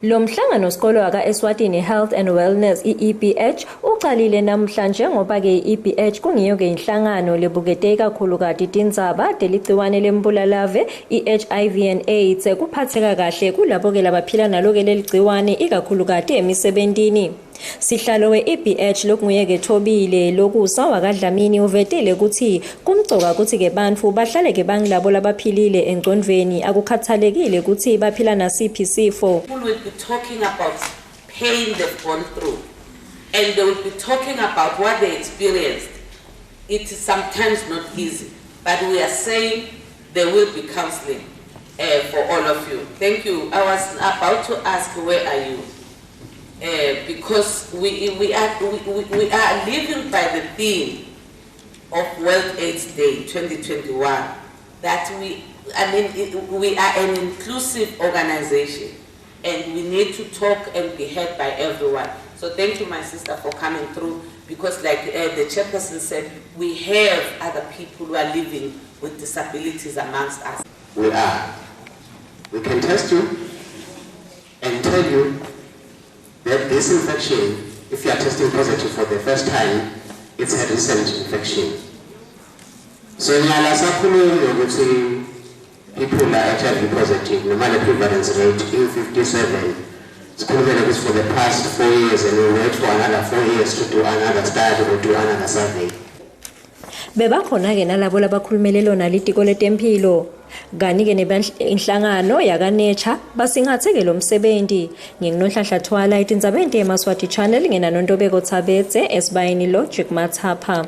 Lo mhlangano sikolo aka Eswatini Health and Wellness EPH uqalile namhlanje ngoba ke EPH kungiyo ke inhlangano lebukete kakhulu kati tindzaba deligciwane lembulalave iHIV and AIDS kuphatheka kahle kulabo ke labaphila nalo ke leligciwane ikakhulu kati emisebentini. Sihlalo we-EPH lokunguye ke Thobile lokusa wakadlamini uvetele ukuthi kumcoka ukuthi ke bantfu bahlale ke bangilabo labaphilile engcondweni akukhathalekile ukuthi baphila nasiphi sifo. People will be talking about pain they've gone through and they will be talking about what they experienced. It is sometimes not easy, but we are saying there will be counseling for all of you. Thank you. I was about to ask, where are you? Because we are living by the theme of World AIDS Day 2021 that we are an inclusive organization and we need to talk and be heard by everyone. So thank you, my sister, for coming through, because like the chairperson said, we have other people who are living with disabilities amongst us. We can test you and tell you that this infection, if you are testing positive for the first time, it's a recent infection. So people are HIV positive, the prevalence rate is 57. It's proven for the past 4 years, and we wait for another 4 years to do another study or do another survey. Bebakhona ke nalabo labakhulumele lona litiko letempilo kani ke nenhlangano yaka Nature basingathe ke lo msebenzi nginoNhlanhla Twala itindzabeni eMaswati channel ngena noNtobeko Thabetse esibayini Logic Mathapha.